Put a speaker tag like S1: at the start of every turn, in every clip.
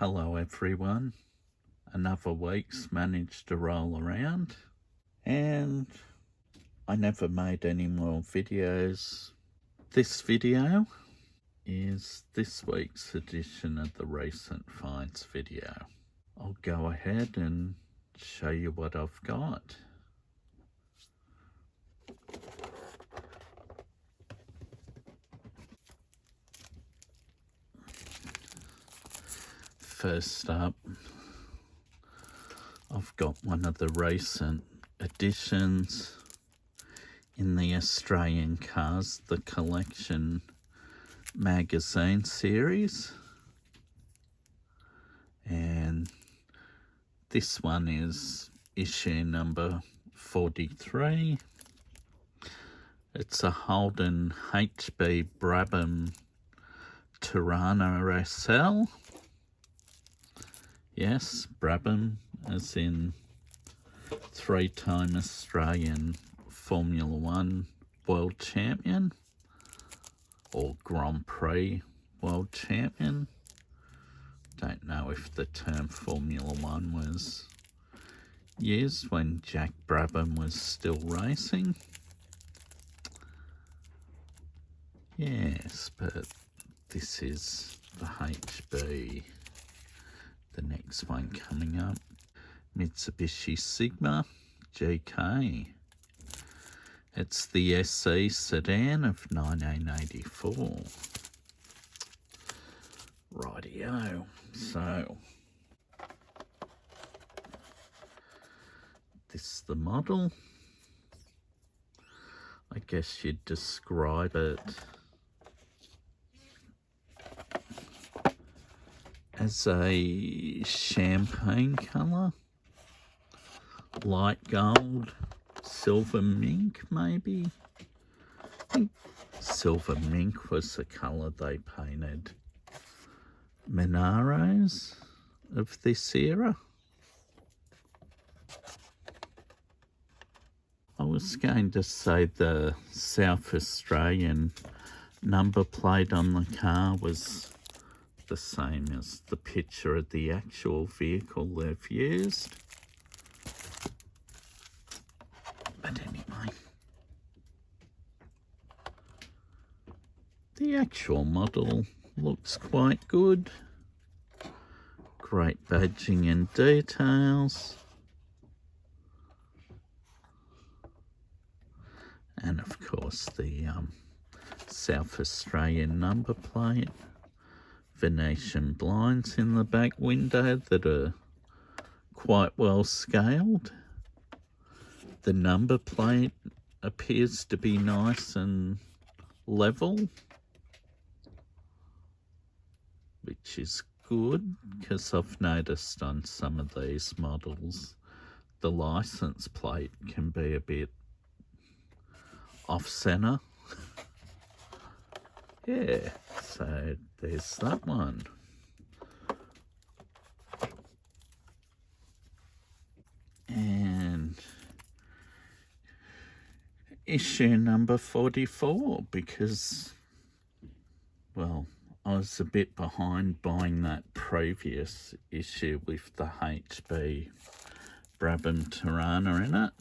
S1: Hello everyone, another week's managed to roll around and I never made any more videos. This video is this week's edition of the recent finds video. I'll go ahead and show you what I've got. First up, I've got one of the recent editions in the Australian Cars, the Collection magazine series. And this one is issue number 43. It's a Holden HB Brabham Tirana SL. Yes, Brabham, as in three-time Australian Formula One World Champion, or Grand Prix World Champion. Don't know if the term Formula One was used when Jack Brabham was still racing. Yes, but this is the HB. The next one coming up, Mitsubishi Sigma GK. It's the SE sedan of 1984. Rightio. So, this is the model. I guess you'd describe it as a champagne colour, light gold, silver mink maybe. I think silver mink was the colour they painted Monaros of this era. I was going to say the South Australian number plate on the car was the same as the picture of the actual vehicle they've used. But anyway, the actual model looks quite good. Great badging and details. And of course the South Australian number plate. Venetian blinds in the back window that are quite well scaled. The number plate appears to be nice and level, which is good because I've noticed on some of these models the license plate can be a bit off-center. Yeah, so there's that one. And issue number 44, because, well, I was a bit behind buying that previous issue with the HB Brabham Tirana in it.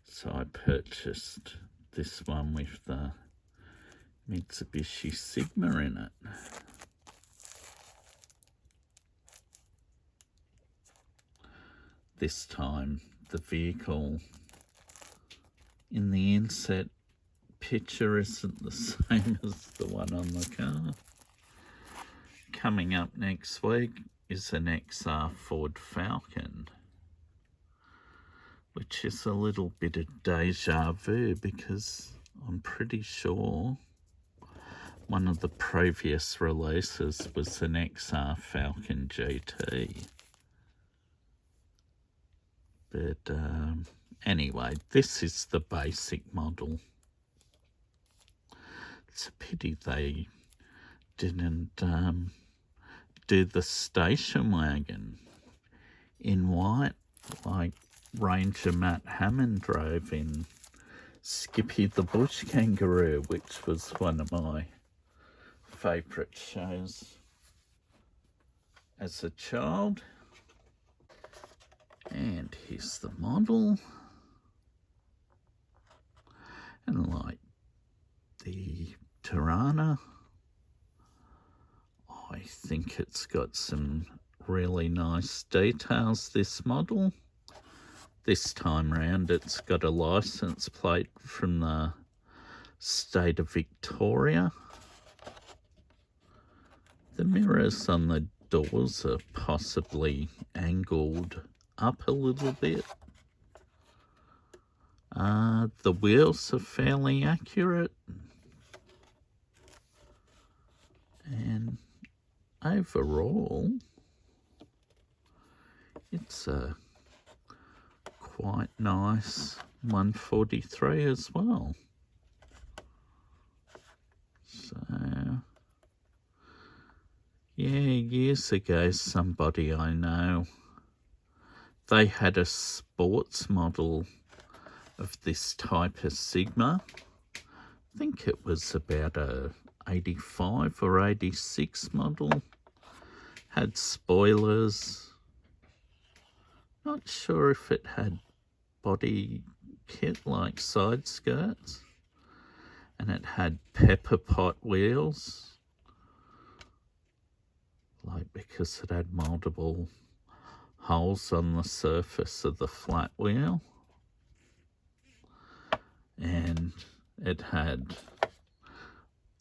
S1: So I purchased this one with the Mitsubishi Sigma in it. This time the vehicle in the inset picture isn't the same as the one on the car. Coming up next week is an XR Ford Falcon, which is a little bit of deja vu because I'm pretty sure one of the previous releases was an XR Falcon GT. But anyway, this is the basic model. It's a pity they didn't do the station wagon in white like Ranger Matt Hammond drove in Skippy the Bush Kangaroo, which was one of my favourite shows. as a child. And here's the model. And like the Tirana, I think it's got some really nice details, this model. This time round it's got a license plate from the state of Victoria. The mirrors on the doors are possibly angled up a little bit. The wheels are fairly accurate. And overall, it's a quite nice 143 as well. So, yeah, years ago, somebody I know, they had a sports model of this type of Sigma. I think it was about a 85 or 86 model. Had spoilers. Not sure if it had body kit like side skirts. And it had pepper pot wheels. Like, because it had multiple holes on the surface of the flat wheel. And it had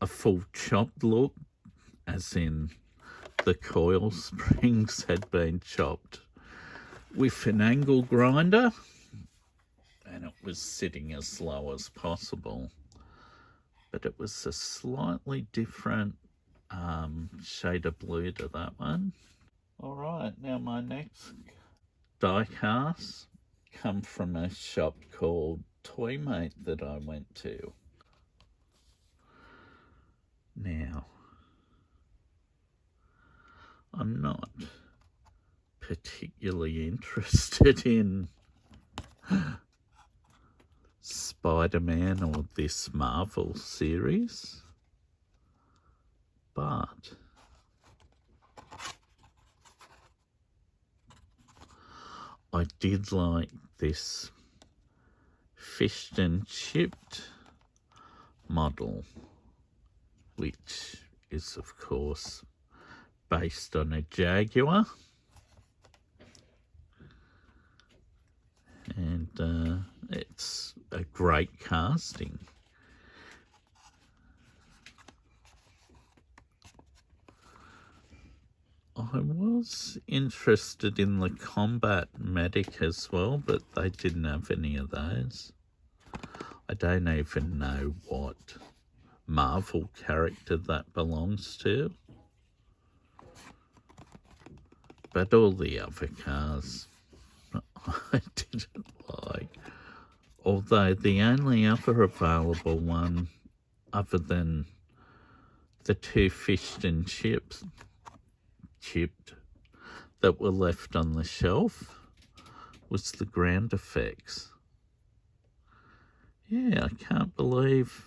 S1: a full chopped look, as in the coil springs had been chopped with an angle grinder, and it was sitting as low as possible. But it was a slightly different shade of blue to that one. All right, now my next diecast come from a shop called Toymate that I went to. Now, I'm not particularly interested in Spider-Man or this Marvel series, but I did like this fished and chipped model, which is of course based on a Jaguar. And it's a great casting. I was interested in the combat medic as well, but they didn't have any of those. I don't even know what Marvel character that belongs to. But all the other cars I didn't like. Although the only other available one, other than the two fished and chipped, that were left on the shelf, was the ground effects. Yeah, I can't believe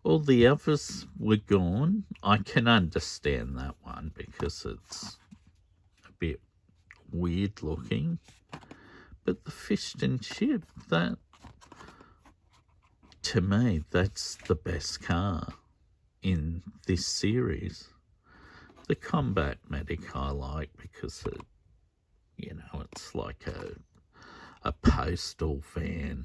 S1: all the others were gone. I can understand that one because it's a bit weird looking. But the fished and chipped, that, to me, that's the best car in this series. The combat medic I like because it, you know, it's like a postal van.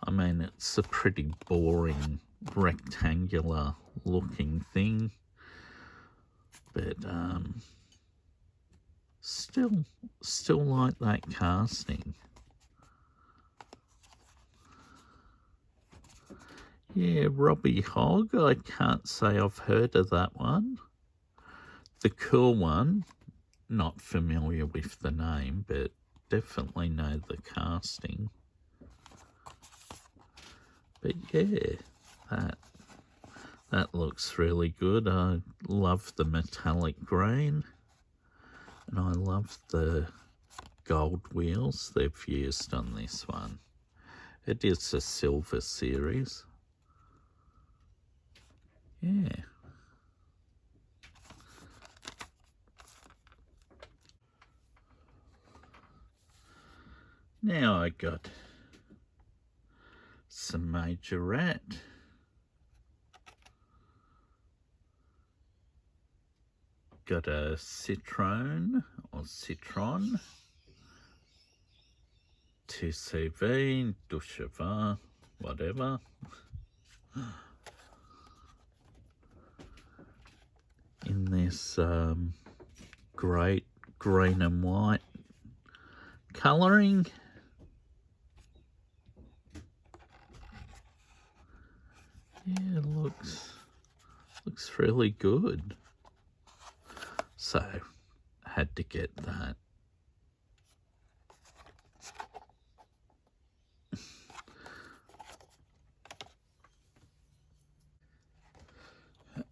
S1: I mean, it's a pretty boring rectangular looking thing, but still like that casting. Yeah, Robbie Hogg, I can't say I've heard of that one. The cool one, not familiar with the name, but definitely know the casting. But yeah, that looks really good. I love the metallic green, and I love the gold wheels they've used on this one. It is a silver series. Yeah. Now I got some Majorette. Got a citron or citron, TCV, Ducheva, whatever. In this great green and white colouring. Yeah, it looks really good. So, had to get that.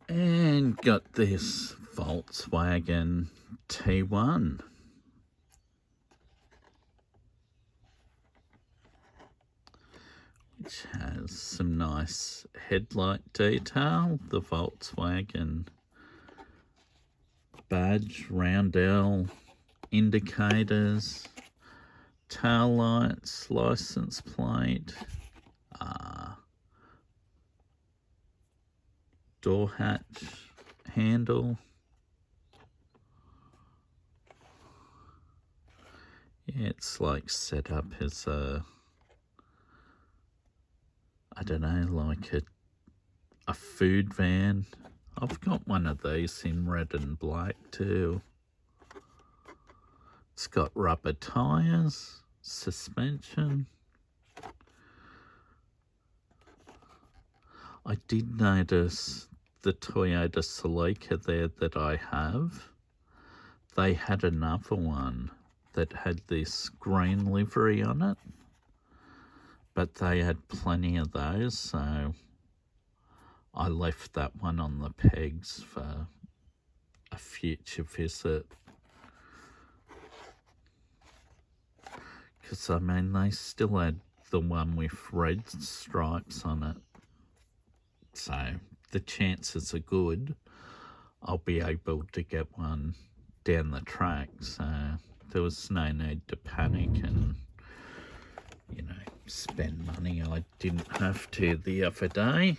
S1: And got this Volkswagen T1. Which has some nice headlight detail. The Volkswagen badge, roundel, indicators, tail lights, license plate, door hatch, handle. Yeah, it's like set up as a, I don't know, like a food van. I've got one of these in red and black too. It's got rubber tyres, suspension. I did notice the Toyota Celica there that I have. They had another one that had this green livery on it, but they had plenty of those, so I left that one on the pegs for a future visit. Because, I mean, they still had the one with red stripes on it. So the chances are good I'll be able to get one down the track. So there was no need to panic and, you know, spend money I didn't have to the other day.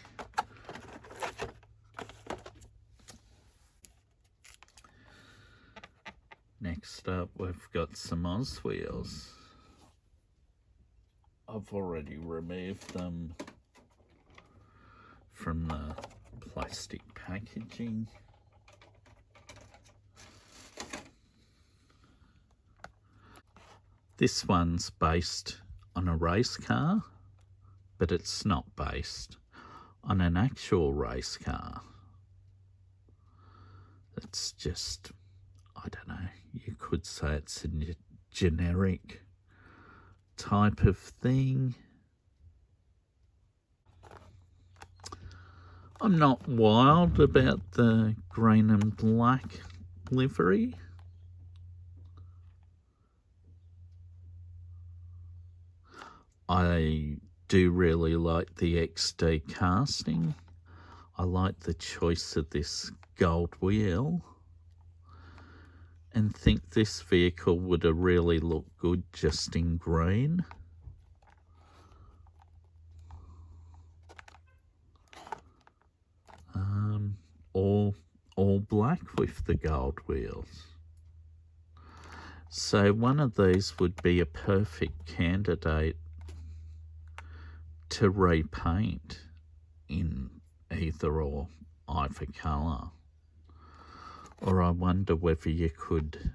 S1: Next up, we've got some Oz wheels. I've already removed them from the plastic packaging. This one's based on a race car, but it's not based on an actual race car. It's just, I don't know, you could say it's a generic type of thing. I'm not wild about the green and black livery. I do really like the XD casting. I like the choice of this gold wheel and think this vehicle would have really looked good just in green. All black with the gold wheels. So one of these would be a perfect candidate to repaint in either or either colour. Or I wonder whether you could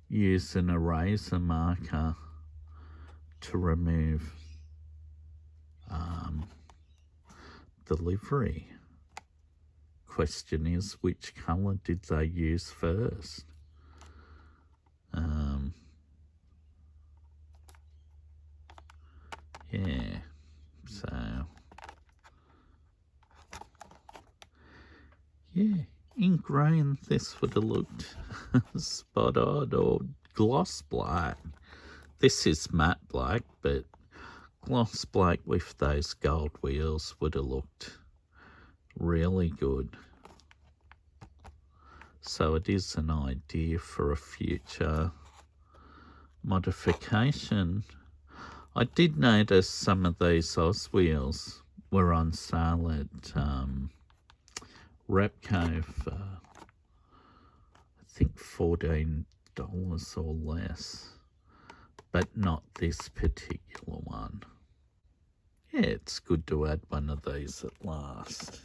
S1: use an eraser marker to remove the livery. Question is, which colour did they use first? Yeah, so yeah, in green this would have looked spot on, or gloss black. This is matte black, but gloss black with those gold wheels would have looked really good. So it is an idea for a future modification I did notice some of these Oz wheels were on sale at Repco for, I think, $14 or less, but not this particular one. Yeah, it's good to add one of these at last.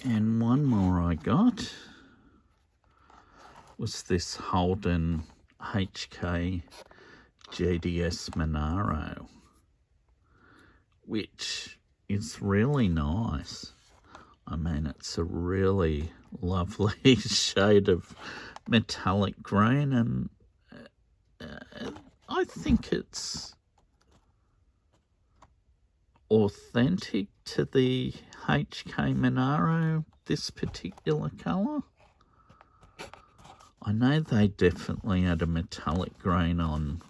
S1: And one more I got was this Holden HK GDS Monaro, which is really nice. I mean, it's a really lovely shade of metallic green, and I think it's authentic to the HK Monaro, this particular colour. I know they definitely had a metallic green on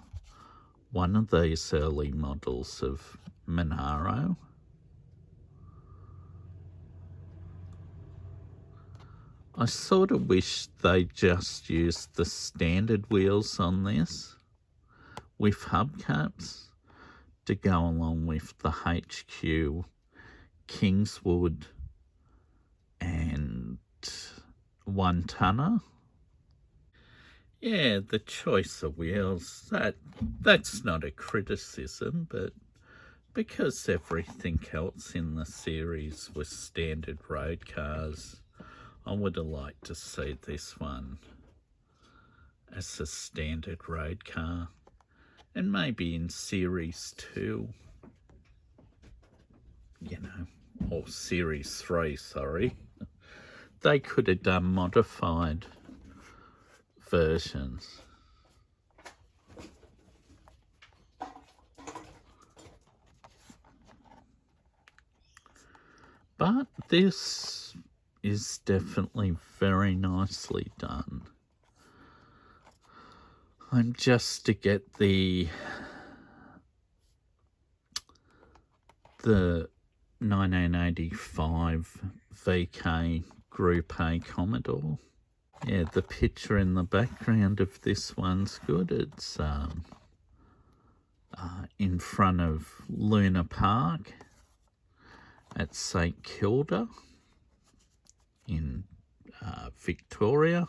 S1: one of these early models of Monaro. I sort of wish they just used the standard wheels on this with hubcaps to go along with the HQ Kingswood and 1 tonner. Yeah, the choice of wheels, that's not a criticism, but because everything else in the series was standard road cars, I would have liked to see this one as a standard road car, and maybe in Series 2, you know, or Series 3, sorry, they could have done modified versions. But this is definitely very nicely done. I'm just to get the 1985 VK Group A Commodore. Yeah, the picture in the background of this one's good. It's in front of Luna Park at St Kilda in Victoria.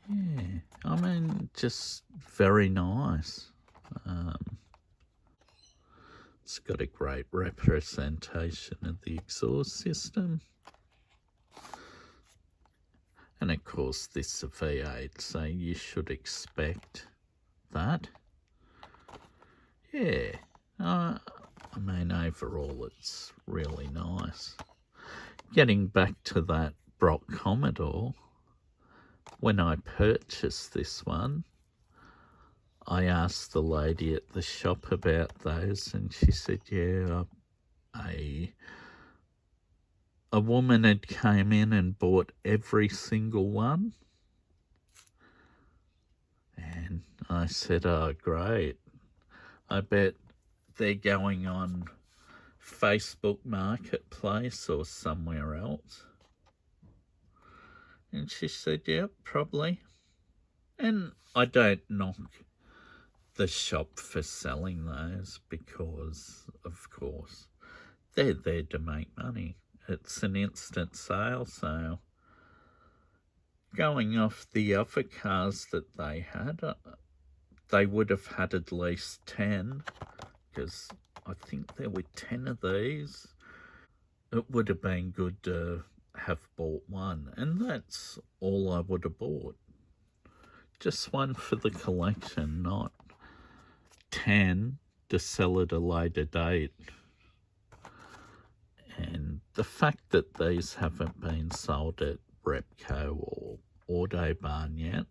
S1: Yeah, I mean, just very nice. It's got a great representation of the exhaust system. And of course, this is a V8, so you should expect that. Yeah, I mean, overall, it's really nice. Getting back to that Brock Commodore, when I purchased this one, I asked the lady at the shop about those, and she said, yeah, a woman had came in and bought every single one. And I said, oh, great. I bet they're going on Facebook Marketplace or somewhere else. And she said, yep, probably. And I don't knock the shop for selling those because, of course, they're there to make money. It's an instant sale, so going off the other cars that they had, they would have had at least 10, because I think there were 10 of these. It would have been good to have bought one, and that's all I would have bought. Just one for the collection, not 10 to sell at a later date. And the fact that these haven't been sold at Repco or Autobarn yet,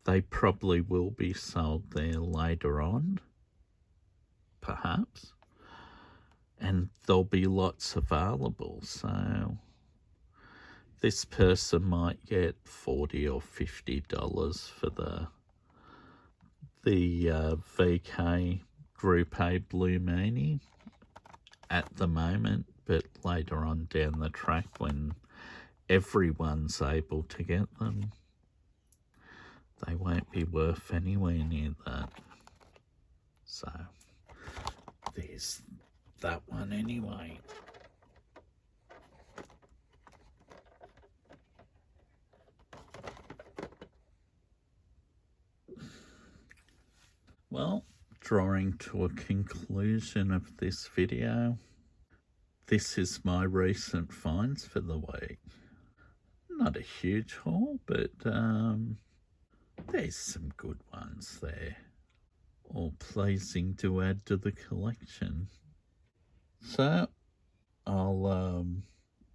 S1: they probably will be sold there later on, perhaps, and there'll be lots available, so this person might get $40 or $50 for the the VK Group A Blue Meanie at the moment, but later on down the track when everyone's able to get them, they won't be worth anywhere near that. So there's that one anyway. Well, drawing to a conclusion of this video, this is my recent finds for the week. Not a huge haul, but there's some good ones there. All pleasing to add to the collection. So, I'll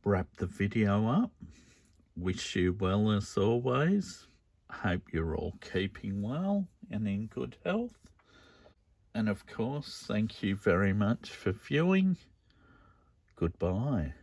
S1: wrap the video up. Wish you well as always. Hope you're all keeping well and in good health. And of course, thank you very much for viewing. Goodbye.